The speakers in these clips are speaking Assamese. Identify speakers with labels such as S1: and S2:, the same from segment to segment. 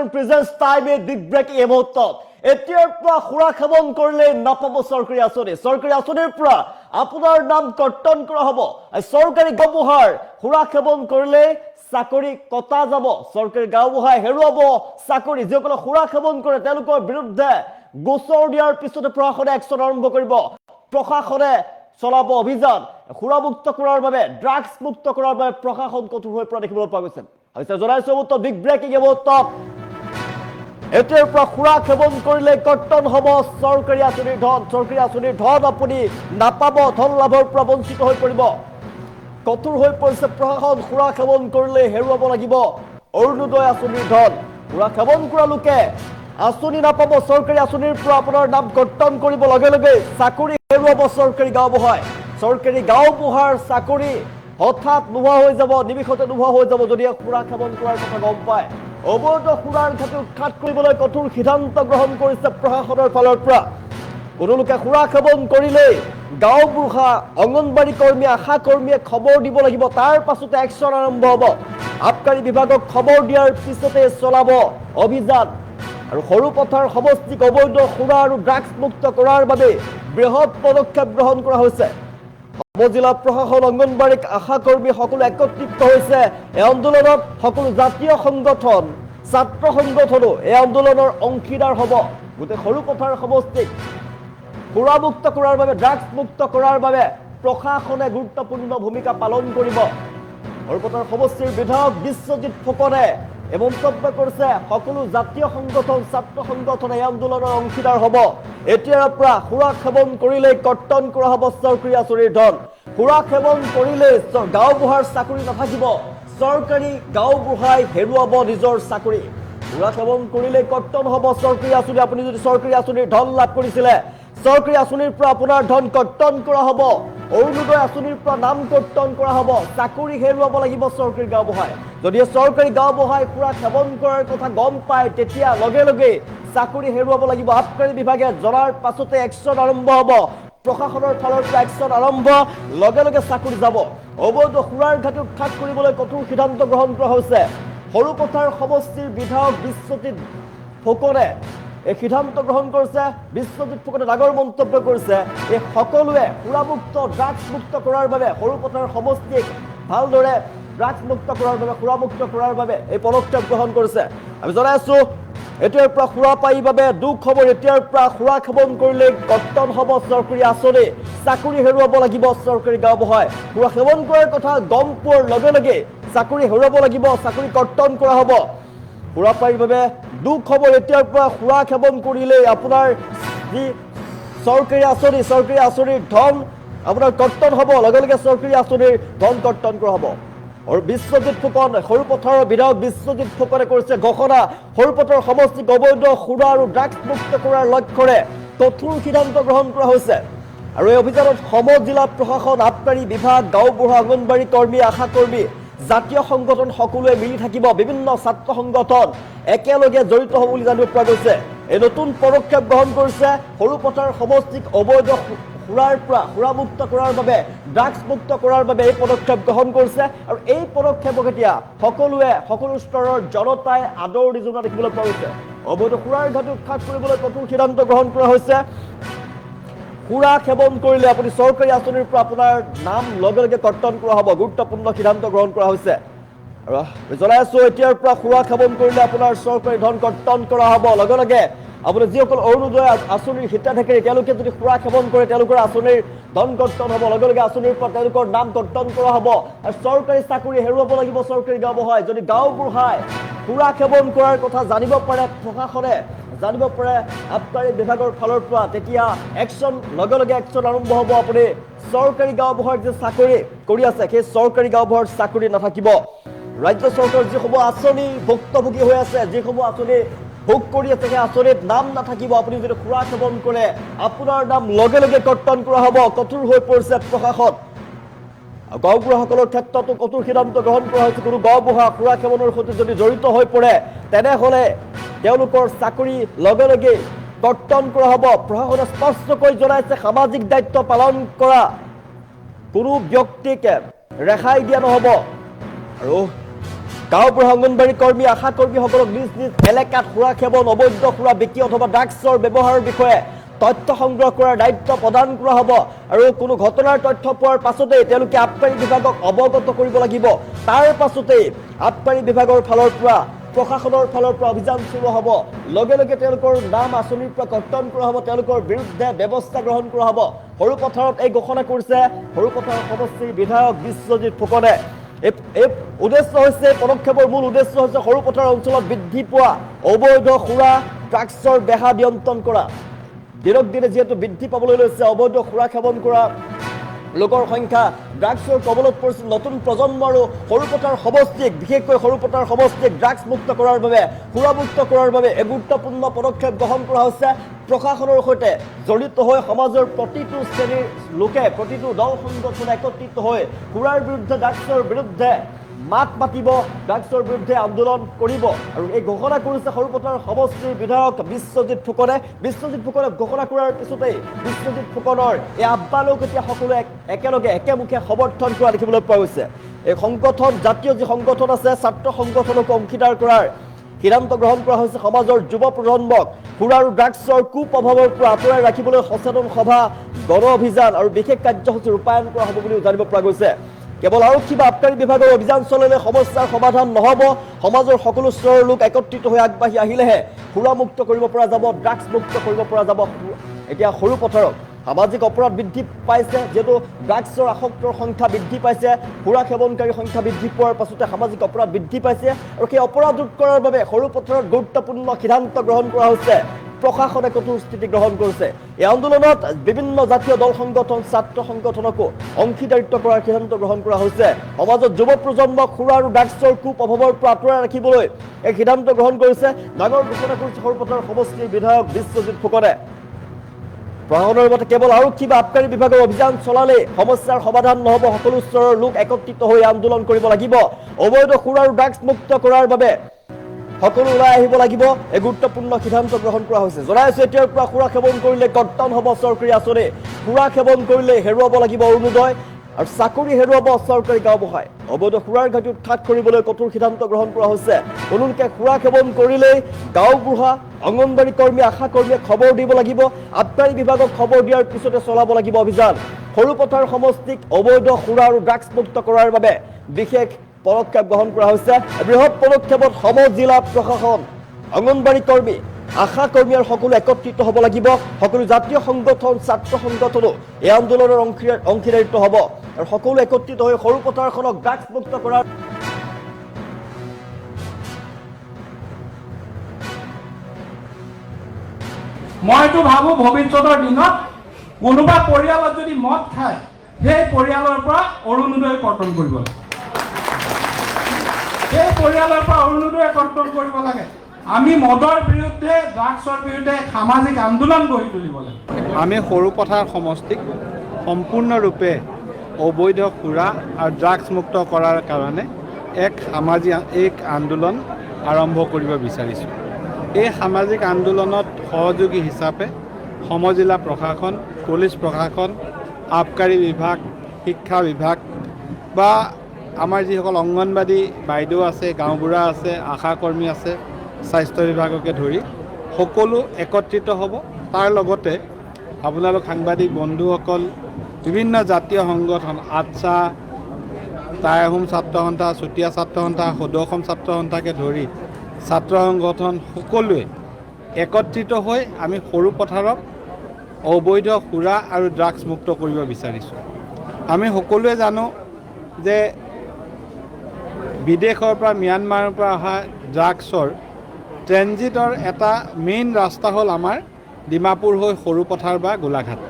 S1: Action presents time a big break এই মুহূৰ্তত এতিয়াৰ পৰা খুৰা খাবন কৰিলে নাপাব চৰকাৰী আঁচনিৰ পৰা আপোনাৰ নাম কৰ্তন কৰা হ'ব চৰকাৰী গাঁওবুঢ়াৰ খুৰা খাবন কৰিলে চাকৰি কটা যাব চৰকাৰী গাঁওবুঢ়াই হেৰুৱাব চাকৰি যিসকলে খুৰা খাবন কৰে তেওঁলোকৰ বিৰুদ্ধে গোচৰ দিয়াৰ পিছতে প্ৰশাসনে একচন আৰম্ভ কৰিব প্ৰশাসনে চলাব অভিযান খুৰামুক্ত কৰাৰ বাবে ড্ৰাগছ মুক্ত কৰাৰ বাবে প্ৰশাসন কঠোৰ হৈ পৰা দেখিবলৈ পোৱা গৈছে হৈছে জনাইছো মুহূৰ্ত বিগ ব্ৰেকিং মুহূৰ্তত এতিয়াৰ পৰা খুৰা খাবন কৰিলে কৰ্তন হ'ব চৰকাৰী আঁচনিৰ ধন আপুনি নাপাব ধন লাভৰ পৰা বঞ্চিত হৈ পৰিব কঠোৰ হৈ পৰিছে প্ৰশাসন খুৰা খাবন কৰিলে হেৰুৱাব লাগিব অৰুণোদয় আঁচনিৰ ধন খুৰা খাবন কৰা লোকে আঁচনি নাপাব চৰকাৰী আঁচনিৰ পৰা আপোনাৰ নাম কৰ্তন কৰিব লগে লগে চাকৰি হেৰুৱাব চৰকাৰী গাঁওবুঢ়াৰ চাকৰি হঠাৎ নোহোৱা হৈ যাব নিমিষতে নোহোৱা হৈ যাব যদি খুৰা খাবন কৰাৰ কথা গম পায় অবৈধ খুৰাৰ ঘাটি উৎখাত কৰিবলৈ কঠোৰ সিদ্ধান্ত গ্ৰহণ কৰিছে প্ৰশাসনৰ ফালৰ পৰা কোনো লোকে খুৰা খাবন কৰিলে গাঁওবুঢ়া অংগনবাড়ী কৰ্মী আশা কৰ্মীয়ে খবৰ দিব লাগিব তাৰ পাছতে একচন আৰম্ভ হ'ব আবকাৰী বিভাগক খবৰ দিয়াৰ পিছতে চলাব অভিযান আৰু সৰুপথাৰ সমষ্টিক অবৈধ খুৰা আৰু ড্ৰাগছ মুক্ত কৰাৰ বাবে বৃহৎ পদক্ষেপ গ্ৰহণ কৰা হৈছে জিলা প্ৰশাসন অংগনবাড়ী আশা কৰ্মী সকলো একত্ৰিত হৈছে এই আন্দোলনত সকলো জাতীয় সংগঠন ছাত্ৰ সংগঠনো এই আন্দোলনৰ অংশীদাৰ হ'ব গোটেই সৰুপথাৰ সমষ্টিক খুৰামুক্ত কৰাৰ বাবে ড্ৰাগছ মুক্ত কৰাৰ বাবে প্ৰশাসনে গুৰুত্বপূৰ্ণ ভূমিকা পালন কৰিব সৰুপথাৰ সমষ্টিৰ বিধায়ক বিশ্বজিৎ ফুকনে এই মন্তব্য কৰিছে সকলো জাতীয় সংগঠন ছাত্ৰ সংগঠন এই আন্দোলনৰ অংশীদাৰ হ'ব এতিয়াৰ পৰা খুৰা খাবন কৰিলে কৰ্তন কৰা হ'ব চৰকাৰী আঁচনিৰ ধন খুৰা খাবন কৰিলে গাঁওবুঢ়াৰ চাকৰি নাথাকিব চৰকাৰী গাঁওবুঢ়াই হেৰুৱাব নিজৰ চাকৰি খুৰা খাবন কৰিলে কৰ্তন হ'ব চৰকাৰী আঁচনি আপুনি যদি চৰকাৰী আঁচনিৰ ধন লাভ কৰিছিলে চৰকাৰী আঁচনিৰ পৰা আপোনাৰ ধন কৰ্তন কৰা হ'ব অৰুণোদয় আঁচনিৰ পৰা নাম কৰ্তন কৰা হ'ব চাকৰি হেৰুৱাব লাগিব চৰকাৰী গাঁওবুঢ়াই যদি চৰকাৰী গাঁওবুঢ়াই খুৰা খাবন কৰাৰ কথা গম পায় তেতিয়া লগে লগে চাকৰি হেৰুৱাব লাগিব আবকাৰী বিভাগে জনাৰ পাছতে একচন আৰম্ভ হ'ব প্ৰশাসনৰ ফালৰ পৰা একচন আৰম্ভ লগে লগে চাকৰি যাব অবৈধ খুৰাৰ ঘাটি উৎখাত কৰিবলৈ কঠোৰ সিদ্ধান্ত গ্ৰহণ কৰা হৈছে সৰুপথাৰ সমষ্টিৰ বিধায়ক বিশ্বজিৎ ফুকনে এই সিদ্ধান্ত গ্ৰহণ কৰিছে বিশ্বজিৎ ফুকনে ডাঙৰ মন্তব্য কৰিছে এই সকলোৱে খুৰামুক্ত ড্ৰাগছ মুক্ত কৰাৰ বাবে সৰুপথাৰ সমষ্টিক ভালদৰে ড্ৰাগছ মুক্ত কৰাৰ বাবে খুৰামুক্ত কৰাৰ বাবে এই পদক্ষেপ গ্ৰহণ কৰিছে আমি জনাই আছো এতিয়াৰ পৰা খুৰা পাই বাবে দুখ খবৰ এতিয়াৰ পৰা খুৰা খাবন কৰিলে কৰ্তন হ'ব চৰকাৰী আঁচনি চাকৰি হেৰুৱাব লাগিব চৰকাৰী গাঁওবুঢ়াই খুৰা খাবন কৰাৰ কথা গম পোৱাৰ লগে লগে চাকৰি হেৰুৱাব লাগিব চাকৰি কৰ্তন কৰা হ'ব খুৰা পাই বাবে দুখ খবৰ এতিয়াৰ পৰা খুৰা খাবন কৰিলে আপোনাৰ যি চৰকাৰী আঁচনিৰ ধন আপোনাৰ কৰ্তন হ'ব লগে লগে চৰকাৰী আঁচনিৰ ধন কৰ্তন কৰা হ'ব আৰু বিশ্বজিৎ ফুকন সৰুপথাৰৰ বিধায়ক বিশ্বজিৎ ফুকনে কৰিছে ঘোষণা সৰুপথাৰ সমষ্টিক অবৈধ খুৰা আৰু ড্ৰাগছ মুক্ত কৰাৰ লক্ষ্যৰে কঠোৰ সিদ্ধান্ত গ্ৰহণ কৰা হৈছে আৰু এই অভিযানত জিলা প্ৰশাসন আবকাৰী বিভাগ গাঁওবুঢ়া অংগনবাড়ী কৰ্মী আশা কৰ্মী জাতীয় সংগঠন সকলোৱে মিলি থাকিব বিভিন্ন ছাত্ৰ সংগঠন একেলগে জড়িত হ'ব বুলি জানিব পৰা গৈছে এই নতুন পদক্ষেপ গ্ৰহণ কৰিছে সৰুপথাৰ সমষ্টিক অবৈধ খুৰাৰ পৰা খুৰামুক্ত কৰাৰ বাবে ড্ৰাগছ মুক্ত কৰাৰ বাবে এই পদক্ষেপ গ্ৰহণ কৰিছে আৰু এই পদক্ষেপক এতিয়া সকলো স্তৰৰ জনতাই আদৰণি জনোৱা দেখিবলৈ পোৱা গৈছে অবৈধ খুৰাৰ ঘাটি উৎখাত কৰিবলৈ কঠোৰ সিদ্ধান্ত গ্ৰহণ কৰা হৈছে খুৰা খাবন কৰিলে আপুনি চৰকাৰী আঁচনিৰ পৰা আপোনাৰ নাম লগে লগে কৰ্তন কৰা হ'ব গুৰুত্বপূৰ্ণ সিদ্ধান্ত গ্ৰহণ কৰা হৈছে আৰু জনাই আছো এতিয়াৰ পৰা খুৰা খাবন কৰিলে আপোনাৰ চৰকাৰী ধন কৰ্তন কৰা হ'ব লগে লগে আপুনি যিসকল অৰুণোদয় আঁচনিৰ হিতাধিকাৰী তেওঁলোকে যদি খুৰা খাবন কৰে তেওঁলোকৰ আঁচনিৰ ধন কৰ্তন হ'ব লগে লগে আঁচনিৰ পৰা তেওঁলোকৰ নাম কৰ্তন কৰা হ'ব আৰু চৰকাৰী চাকৰি হেৰুৱাব লাগিব চৰকাৰী গাঁওবুঢ়াই যদি গাঁওবুঢ়াই খুৰা খাবন কৰাৰ কথা জানিব পাৰে প্ৰশাসনে জানিব পাৰে আবকাৰী বিভাগৰ ফালৰ পৰা তেতিয়া লগে লগে একচন আৰম্ভ হ'ব আপুনি চৰকাৰী গাঁওবুঢ়াৰ যে চাকৰি কৰি আছে সেই চৰকাৰী গাঁওবুঢ়াৰ চাকৰি নাথাকিব ৰাজ্য চৰকাৰৰ যিসমূহ আঁচনি ভুক্তভোগী হৈ আছে যিসমূহ আঁচনি ভোগ কৰি আছে সেই আঁচনিত নাম নাথাকিব আপুনি যদি খুৰা খাবন কৰে আপোনাৰ নাম লগে লগে কৰ্তন কৰা হ'ব কঠোৰ হৈ পৰিছে প্ৰশাসন গাঁওবুঢ়াসকলৰ ক্ষেত্ৰতো কঠোৰ সিদ্ধান্ত গ্ৰহণ কৰা হৈছে কোনো গাঁওবুঢ়া খুৰা খাবনৰ সৈতে যদি জড়িত হৈ পৰে তেনেহ'লে তেওঁলোকৰ চাকৰি লগে লগে কৰ্তন কৰা হ'ব প্ৰশাসনে স্পষ্টকৈ জনাইছে সামাজিক দায়িত্ব পালন কৰা কোনো ব্যক্তিক ৰেহাই দিয়া নহ'ব আৰু গাঁওবুঢ়া অংগনবাড়ী কৰ্মী আশা কৰ্মীসকলক নিজ নিজ এলেকাত সুৰা সেৱন অবৈধ সুৰা বিক্ৰী অথবা ড্ৰাগছৰ ব্যৱহাৰৰ বিষয়ে তথ্য সংগ্ৰহ কৰাৰ দায়িত্ব প্ৰদান কৰা হ'ব আৰু কোনো ঘটনাৰ তথ্য পোৱাৰ পাছতেই তেওঁলোকে আবকাৰী বিভাগক অৱগত কৰিব লাগিব তাৰ পাছতেই আবকাৰী বিভাগৰ ফালৰ পৰা প্ৰশাসনৰ ফালৰ পৰা অভিযান চলোৱা হ'ব লগে লগে তেওঁলোকৰ নাম আঁচনিৰ পৰা কৰ্তন কৰা হ'ব তেওঁলোকৰ বিৰুদ্ধে ব্যৱস্থা গ্ৰহণ কৰা হ'ব সৰুপথাৰত এই ঘোষণা কৰিছে সৰুপথাৰ সমষ্টিৰ বিধায়ক বিশ্বজিৎ ফুকনে এই উদ্দেশ্য হৈছে পদক্ষেপৰ মূল উদ্দেশ্য হৈছে সৰুপথাৰ অঞ্চলত বৃদ্ধি পোৱা অবৈধ সুৰা ড্ৰাগছৰ বেহা নিয়ন্ত্ৰণ কৰা দিনক দিনে যেহেতু বৃদ্ধি পাবলৈ লৈছে অবৈধ সুৰা সেৱন কৰা লোকৰ সংখ্যা ড্ৰাগছৰ কবলত পৰিছে নতুন প্ৰজন্ম আৰু সৰুপথাৰ সমষ্টিক বিশেষকৈ সৰুপথাৰ সমষ্টিক ড্ৰাগছ মুক্ত কৰাৰ বাবে সুৰামুক্ত কৰাৰ বাবে এক গুৰুত্বপূৰ্ণ পদক্ষেপ গ্ৰহণ কৰা হৈছে প্ৰশাসনৰ সৈতে জড়িত হৈ সমাজৰ প্ৰতিটো শ্ৰেণীৰ লোকে প্ৰতিটো দল সংগঠন একত্ৰিত হৈ সুৰাৰ বিৰুদ্ধে ড্ৰাগছৰ বিৰুদ্ধে মাত মাতিব ড্ৰাগছৰ বিৰুদ্ধে আন্দোলন কৰিব আৰু এই ঘোষণা কৰিছে সৰুপথাৰ সমষ্টিৰ বিধায়ক বিশ্বজিৎ ফুকনে ঘোষণা কৰাৰ পিছতেই বিশ্বজিৎ ফুকনৰ এই আহ্বানক এতিয়া সকলোৱে একেলগে একেমুখে সমৰ্থন কৰা দেখিবলৈ পোৱা গৈছে এই সংগঠন জাতীয় যি সংগঠন আছে ছাত্ৰ সংগঠনক অংশীদাৰ কৰাৰ সিদ্ধান্ত গ্ৰহণ কৰা হৈছে সমাজৰ যুৱ প্ৰজন্মক সুৰা আৰু ড্ৰাগছৰ কুপ্ৰভাৱৰ পৰা আঁতৰাই ৰাখিবলৈ সচেতন সভা গণ অভিযান আৰু বিশেষ কাৰ্যসূচী ৰূপায়ণ কৰা হ'ব বুলিও জানিব পৰা গৈছে কেৱল আৰক্ষী বা আবকাৰী বিভাগৰ অভিযান চলালে সমস্যাৰ সমাধান নহ'ব সমাজৰ সকলো স্তৰৰ লোক একত্ৰিত হৈ আগবাঢ়ি আহিলেহে সুৰামুক্ত কৰিব পৰা যাব ড্ৰাগছ মুক্ত কৰিব পৰা যাব এতিয়া সৰুপথাৰত সামাজিক অপৰাধ বৃদ্ধি পাইছে যেহেতু ড্ৰাগছৰ আসক্তৰ সংখ্যা বৃদ্ধি পাইছে সুৰা সেৱনকাৰীৰ সংখ্যা বৃদ্ধি পোৱাৰ পাছতে সামাজিক অপৰাধ বৃদ্ধি পাইছে আৰু সেই অপৰাধ ৰোধ কৰাৰ বাবে সৰুপথাৰত গুৰুত্বপূৰ্ণ সিদ্ধান্ত গ্ৰহণ কৰা হৈছে প্ৰশাসনে কঠোৰ স্থিতি গ্ৰহণ কৰিছে এই আন্দোলনত বিভিন্ন জাতীয় দল সংগঠন ছাত্ৰ সংগঠনকো অংশীদাৰিত্ব কৰাৰ সিদ্ধান্ত গ্ৰহণ কৰা হৈছে সমাজত যুৱ প্ৰজন্মক সুৰা আৰু ড্ৰাগছৰ কুপ্ৰভাৱৰ পৰা আঁতৰাই ৰাখিবলৈ এই সিদ্ধান্ত গ্ৰহণ কৰিছে ডাঙৰ ঘোষণা কৰিছে সৰুপথাৰ সমষ্টিৰ বিধায়ক বিশ্বজিৎ ফুকনে প্ৰশাসনৰ মতে কেৱল আৰক্ষী বা আবকাৰী বিভাগৰ অভিযান চলালে সমস্যাৰ সমাধান নহ'ব সকলো স্তৰৰ লোক একত্ৰিত হৈ আন্দোলন কৰিব লাগিব অবৈধ সুৰা আৰু ড্ৰাগছ মুক্ত কৰাৰ বাবে সকলো ওলাই আহিব লাগিব এই গুৰুত্বপূৰ্ণ সিদ্ধান্ত গ্ৰহণ কৰা হৈছে জনাইছো এতিয়াৰ পৰা সুৰা সেৱন কৰিলে কৰ্তন হ'ব চৰকাৰী আঁচনি সুৰা সেৱন কৰিলে হেৰুৱাব লাগিব অৰুণোদয় আৰু চাকৰি হেৰুৱাব চৰকাৰী গাঁওবুঢ়াই অবৈধ সুৰাৰ ঘাটি উৎখাত কৰিবলৈ কঠোৰ সিদ্ধান্ত গ্ৰহণ কৰা হৈছে কোনোলোকে সুৰা সেৱন কৰিলেই গাঁওবুঢ়া অংগনবাড়ী কৰ্মী আশা কৰ্মীয়ে খবৰ দিব লাগিব আবকাৰী বিভাগক খবৰ দিয়াৰ পিছতে চলাব লাগিব অভিযান সৰুপথাৰ সমষ্টিক অবৈধ সুৰা আৰু ড্ৰাগছ মুক্ত কৰাৰ বাবে বিশেষ পদক্ষেপ গ্ৰহণ কৰা হৈছে বৃহৎ পদক্ষেপত সমজিলা প্ৰশাসন অংগনবাড়ী কৰ্মী আশা কৰ্মী আৰু সকলো একত্ৰিত হ'ব লাগিব সকলো জাতীয় সংগঠন ছাত্ৰ সংগঠনো এই আন্দোলনৰ অংশীদাৰিত্ব হ'ব আৰু সকলো একত্ৰিত হৈ সৰুপথাৰখনক ড্ৰাগছ মুক্ত কৰাৰ
S2: মইতো ভাবো ভৱিষ্যতৰ দিনত কোনোবা পৰিয়ালত যদি মদ খায় সেই পৰিয়ালৰ পৰা অৰুণোদয় কৰ্তন কৰিব লাগে সেই পৰিয়ালৰ পৰা অৰুণোদয় কৰ্তন কৰিব লাগে আমি মদৰ বিৰুদ্ধে ড্ৰাগছৰ বিৰুদ্ধে সামাজিক আন্দোলন গঢ়ি তুলিব লাগে
S3: আমি সৰুপথাৰ সমষ্টিক সম্পূৰ্ণৰূপে অবৈধ সুৰা আৰু ড্ৰাগছ মুক্ত কৰাৰ কাৰণে এক আন্দোলন আৰম্ভ কৰিব বিচাৰিছোঁ এই সামাজিক আন্দোলনত সহযোগী হিচাপে সমজিলা প্ৰশাসন পুলিচ প্ৰশাসন আবকাৰী বিভাগ শিক্ষা বিভাগ বা আমাৰ যিসকল অংগনবাড়ী বাইদেউ আছে গাঁওবুঢ়া আছে আশা কৰ্মী আছে স্বাস্থ্য বিভাগকে ধৰি সকলো একত্ৰিত হ'ব তাৰ লগতে আপোনালোক সাংবাদিক বন্ধুসকল বিভিন্ন জাতীয় সংগঠন আটছা টাই আহোম ছাত্ৰ সন্থা চুতীয়া ছাত্ৰ সন্থা সদৌ অসম ছাত্ৰ সন্থাকে ধৰি ছাত্ৰ সংগঠন সকলোৱে একত্ৰিত হৈ আমি সৰুপথাৰক অবৈধ সুৰা আৰু ড্ৰাগছ মুক্ত কৰিব বিচাৰিছোঁ আমি সকলোৱে জানো যে বিদেশৰ পৰা ম্যানমাৰৰ পৰা অহা ড্ৰাগছৰ ট্ৰেনজিটৰ এটা মেইন ৰাস্তা হ'ল আমাৰ ডিমাপুৰ হৈ সৰুপথাৰ বা গোলাঘাট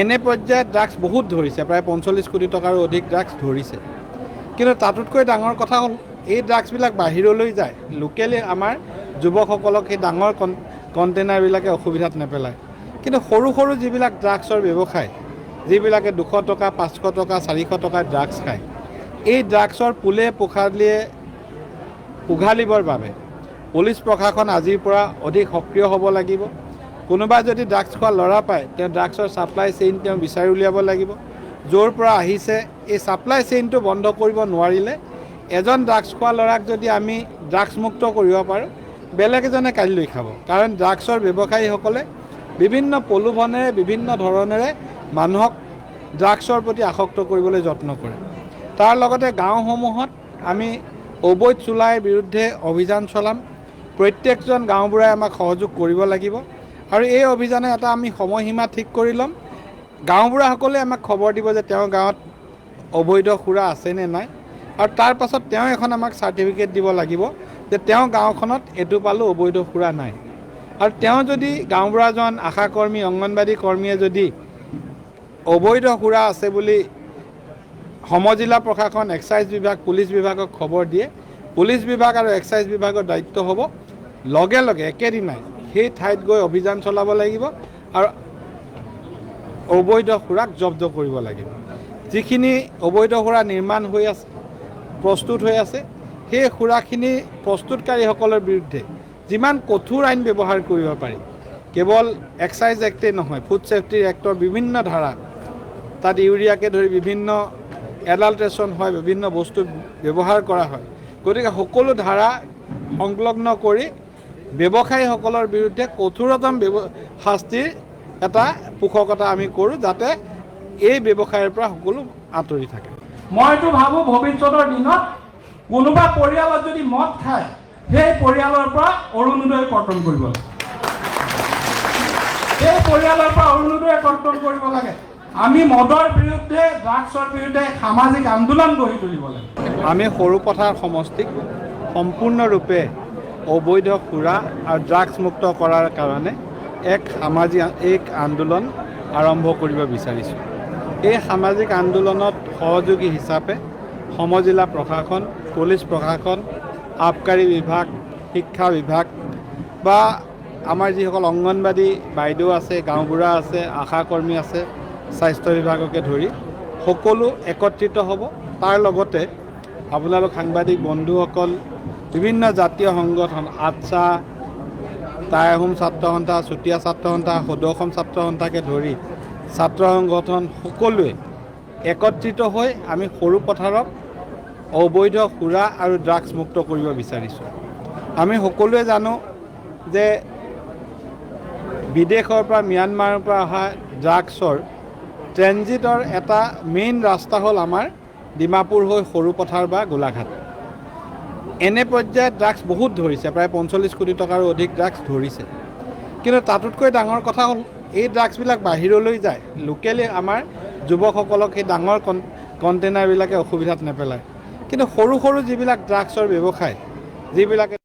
S3: এনে পৰ্যায়ত ড্ৰাগছ বহুত ধৰিছে প্ৰায় 45 কোটি টকাৰো অধিক ড্ৰাগছ ধৰিছে কিন্তু তাতোতকৈ ডাঙৰ কথা হ'ল এই ড্ৰাগছবিলাক বাহিৰলৈ যায় লোকেলি আমাৰ যুৱকসকলক সেই ডাঙৰ কণ্টেইনাৰবিলাকে অসুবিধাত নেপেলায় কিন্তু সৰু সৰু যিবিলাক ড্ৰাগছৰ ব্যৱসায় যিবিলাকে 200 টকা 500 টকা 400 টকা ড্ৰাগছ খায় এই ড্ৰাগছৰ পোলে পোখালিয়ে উঘালিবৰ বাবে পুলিচ প্ৰশাসন আজিৰ পৰা অধিক সক্ৰিয় হ'ব লাগিব কোনোবা যদি ড্ৰাগছ খোৱা ল'ৰা পায় তেওঁ ড্ৰাগছৰ ছাপ্লাই চেইন তেওঁ বিচাৰি উলিয়াব লাগিব য'ৰ পৰা আহিছে এই ছাপ্লাই চেইনটো বন্ধ কৰিব নোৱাৰিলে এজন ড্ৰাগছ খোৱা ল'ৰাক যদি আমি ড্ৰাগছমুক্ত কৰিব পাৰোঁ, বেলেগ এজনে কাইলৈ খাব। কাৰণ ড্ৰাগছৰ ব্যৱসায়ীসকলে বিভিন্ন প্ৰলোভনেৰে বিভিন্ন ধৰণেৰে মানুহক ড্ৰাগছৰ প্ৰতি আসক্ত কৰিবলৈ যত্ন কৰে। তাৰ লগতে গাঁওসমূহত আমি অবৈধ চোলাৰ বিৰুদ্ধে অভিযান চলাম। প্ৰত্যেকজন গাঁওবুঢ়াই আমাক সহযোগ কৰিব লাগিব আৰু এই অভিযানে এটা আমি সময়সীমা ঠিক কৰি ল'ম। গাঁওবুঢ়াসকলে আমাক খবৰ দিব যে তেওঁৰ গাঁৱত অবৈধ সুৰা আছে নে নাই, আৰু তাৰ পাছত তেওঁ এখন আমাক চাৰ্টিফিকেট দিব লাগিব যে তেওঁ গাঁওখনত এইটো পালোঁ অবৈধ সুৰা নাই। আৰু তেওঁ যদি গাঁওবুঢ়াজন, আশাকৰ্মী, অংগনবাদী কৰ্মীয়ে যদি অবৈধ সুৰা আছে বুলি সমজিলা প্ৰশাসন, এক্সাইজ বিভাগ, পুলিচ বিভাগক খবৰ দিয়ে, পুলিচ বিভাগ আৰু এক্সাইজ বিভাগৰ দায়িত্ব হ'ব লগে লগে একেদিনাই সেই ঠাইত গৈ অভিযান চলাব লাগিব আৰু অবৈধ সুৰাক জব্দ কৰিব লাগিব। যিখিনি অবৈধ সুৰা নিৰ্মাণ হৈ আছে, প্ৰস্তুত হৈ আছে, সেই সুৰাখিনি প্ৰস্তুতকাৰীসকলৰ বিৰুদ্ধে যিমান কঠোৰ আইন ব্যৱহাৰ কৰিব পাৰি, কেৱল এক্সাইজ এক্টেই নহয়, ফুড ছেফটি এক্টৰ বিভিন্ন ধাৰা, তাত ইউৰিয়াকে ধৰি বিভিন্ন এডাল্ট্ৰেশ্যন হয়, বিভিন্ন বস্তু ব্যৱহাৰ কৰা হয়। গতিকে সকলো ধাৰা সংলগ্ন কৰি ব্যৱসায়ীসকলৰ বিৰুদ্ধে কঠোৰতম শাস্তিৰ এটা পোষকতা আমি কৰোঁ, যাতে এই ব্যৱসায়ৰ পৰা সকলো আঁতৰি থাকে।
S2: মইতো ভাবোঁ ভৱিষ্যতৰ দিনত কোনোবা পৰিয়ালত যদি মদ খায়, সেই পৰিয়ালৰ পৰা অৰুণোদয় কৰ্তন কৰিব লাগে। সেই পৰিয়ালৰ পৰা অৰুণোদয় কৰ্তন কৰিব লাগে। আমি মদৰ বিৰুদ্ধে, ড্ৰাগছৰ বিৰুদ্ধে সামাজিক আন্দোলন গঢ়ি তুলিব লাগে।
S3: আমি সৰুপথাৰ সমষ্টিক সম্পূৰ্ণৰূপে অবৈধ সুৰা আৰু ড্ৰাগছমুক্ত কৰাৰ কাৰণে এক আন্দোলন আৰম্ভ কৰিব বিচাৰিছোঁ। এই সামাজিক আন্দোলনত সহযোগী হিচাপে সমজিলা প্ৰশাসন, পুলিচ প্ৰশাসন, আবকাৰী বিভাগ, শিক্ষা বিভাগ বা আমাৰ যিসকল অংগনবাদী বাইদেউ আছে, গাঁওবুঢ়া আছে, আশাকৰ্মী আছে, স্বাস্থ্য বিভাগকে ধৰি সকলো একত্ৰিত হ'ব। তাৰ লগতে আপোনালোক সাংবাদিক বন্ধুসকল, বিভিন্ন জাতীয় সংগঠন, আটছা, টাই আহোম ছাত্ৰ সন্থা, চুতীয়া ছাত্ৰ সন্থা, সদৌ অসম ছাত্ৰ সন্থাকে ধৰি ছাত্ৰ সংগঠন সকলোৱে একত্ৰিত হৈ আমি সৰুপথাৰক অবৈধ সুৰা আৰু ড্ৰাগছ মুক্ত কৰিব বিচাৰিছোঁ। আমি সকলোৱে জানো যে বিদেশৰ পৰা, ম্যানমাৰৰ পৰা অহা ড্ৰাগছৰ ট্ৰেনজিটৰ এটা মেইন ৰাস্তা হ'ল আমাৰ ডিমাপুৰ হৈ সৰুপথাৰ বা গোলাঘাট। এনে পৰ্যায়ত ড্ৰাগছ বহুত ধৰিছে, প্ৰায় 45 কোটি টকাৰো অধিক ড্ৰাগছ ধৰিছে। কিন্তু তাতোতকৈ ডাঙৰ কথা হ'ল এই ড্ৰাগছবিলাক বাহিৰলৈ যায়, লোকেলি আমাৰ যুৱকসকলক সেই ডাঙৰ কণ্টেইনাৰবিলাকে অসুবিধাত নেপেলায়। কিন্তু সৰু সৰু যিবিলাক ড্ৰাগছৰ ব্যৱসায়, যিবিলাকে